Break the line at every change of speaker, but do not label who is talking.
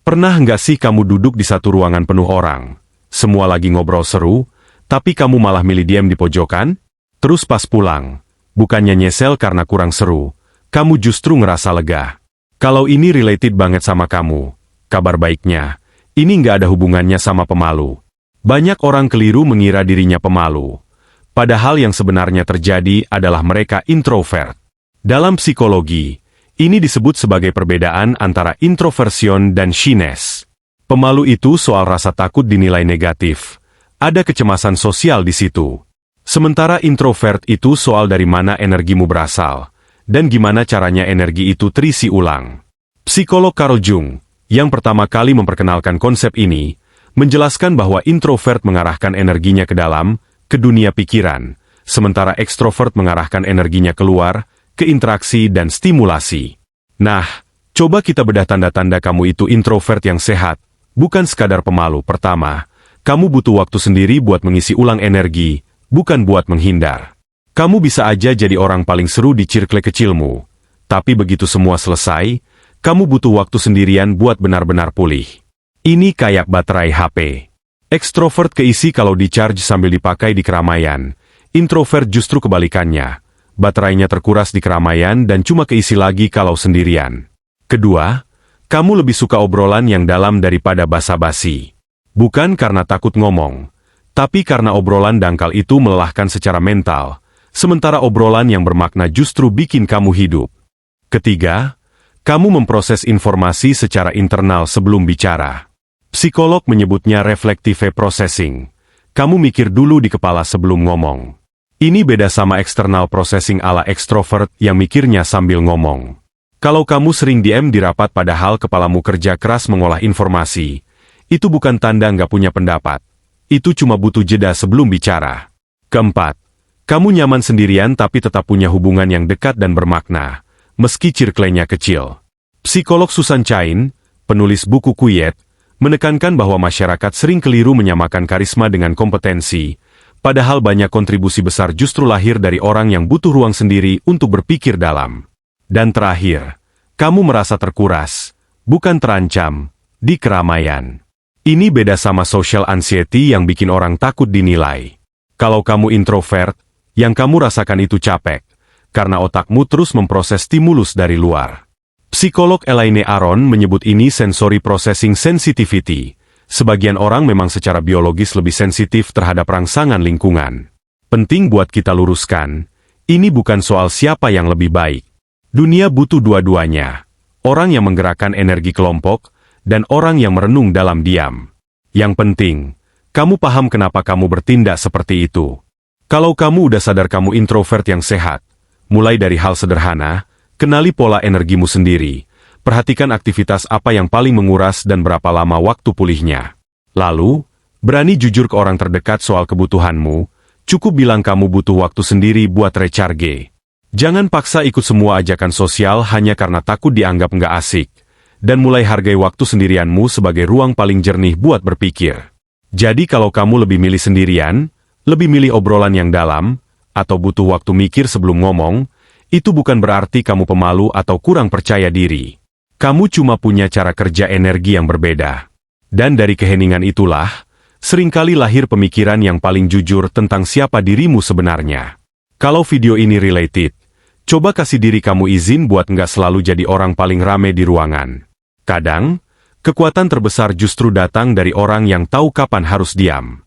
Pernah nggak sih kamu duduk di satu ruangan penuh orang, semua lagi ngobrol seru, tapi kamu malah milih diam di pojokan? Terus pas pulang, bukannya nyesel karena kurang seru, kamu justru ngerasa lega. Kalau ini related banget sama kamu, kabar baiknya, ini nggak ada hubungannya sama pemalu. Banyak orang keliru mengira dirinya pemalu, padahal yang sebenarnya terjadi adalah mereka introvert. Dalam psikologi, ini disebut sebagai perbedaan antara introversion dan shyness. Pemalu itu soal rasa takut dinilai negatif. Ada kecemasan sosial di situ. Sementara introvert itu soal dari mana energimu berasal, dan gimana caranya energi itu terisi ulang. Psikolog Carl Jung, yang pertama kali memperkenalkan konsep ini, menjelaskan bahwa introvert mengarahkan energinya ke dalam, ke dunia pikiran, sementara ekstrovert mengarahkan energinya keluar, ke interaksi dan stimulasi. Nah, coba kita bedah tanda-tanda kamu itu introvert yang sehat, bukan sekadar pemalu. Pertama, kamu butuh waktu sendiri buat mengisi ulang energi, bukan buat menghindar. Kamu bisa aja jadi orang paling seru di circle kecilmu, tapi begitu semua selesai, kamu butuh waktu sendirian buat benar-benar pulih. Ini kayak baterai HP. Ekstrovert keisi kalau di-charge sambil dipakai di keramaian, introvert justru kebalikannya. Baterainya terkuras di keramaian dan cuma keisi lagi kalau sendirian. Kedua, kamu lebih suka obrolan yang dalam daripada basa-basi. Bukan karena takut ngomong, tapi karena obrolan dangkal itu melelahkan secara mental, sementara obrolan yang bermakna justru bikin kamu hidup. Ketiga, kamu memproses informasi secara internal sebelum bicara. Psikolog menyebutnya reflective processing. Kamu mikir dulu di kepala sebelum ngomong. Ini beda sama external processing ala ekstrovert yang mikirnya sambil ngomong. Kalau kamu sering diam di rapat padahal kepalamu kerja keras mengolah informasi, itu bukan tanda nggak punya pendapat. Itu cuma butuh jeda sebelum bicara. Keempat, kamu nyaman sendirian tapi tetap punya hubungan yang dekat dan bermakna, meski circle-nya kecil. Psikolog Susan Cain, penulis buku Quiet, menekankan bahwa masyarakat sering keliru menyamakan karisma dengan kompetensi, padahal banyak kontribusi besar justru lahir dari orang yang butuh ruang sendiri untuk berpikir dalam. Dan terakhir, kamu merasa terkuras, bukan terancam, di keramaian. Ini beda sama social anxiety yang bikin orang takut dinilai. Kalau kamu introvert, yang kamu rasakan itu capek, karena otakmu terus memproses stimulus dari luar. Psikolog Elaine Aron menyebut ini sensory processing sensitivity. Sebagian orang memang secara biologis lebih sensitif terhadap rangsangan lingkungan. Penting buat kita luruskan, ini bukan soal siapa yang lebih baik. Dunia butuh dua-duanya. Orang yang menggerakkan energi kelompok, dan orang yang merenung dalam diam. Yang penting, kamu paham kenapa kamu bertindak seperti itu. Kalau kamu udah sadar kamu introvert yang sehat, mulai dari hal sederhana, kenali pola energimu sendiri. Perhatikan aktivitas apa yang paling menguras dan berapa lama waktu pulihnya. Lalu, berani jujur ke orang terdekat soal kebutuhanmu, cukup bilang kamu butuh waktu sendiri buat recharge. Jangan paksa ikut semua ajakan sosial hanya karena takut dianggap nggak asik, dan mulai hargai waktu sendirianmu sebagai ruang paling jernih buat berpikir. Jadi kalau kamu lebih milih sendirian, lebih milih obrolan yang dalam, atau butuh waktu mikir sebelum ngomong, itu bukan berarti kamu pemalu atau kurang percaya diri. Kamu cuma punya cara kerja energi yang berbeda. Dan dari keheningan itulah, seringkali lahir pemikiran yang paling jujur tentang siapa dirimu sebenarnya. Kalau video ini related, coba kasih diri kamu izin buat nggak selalu jadi orang paling rame di ruangan. Kadang, kekuatan terbesar justru datang dari orang yang tahu kapan harus diam.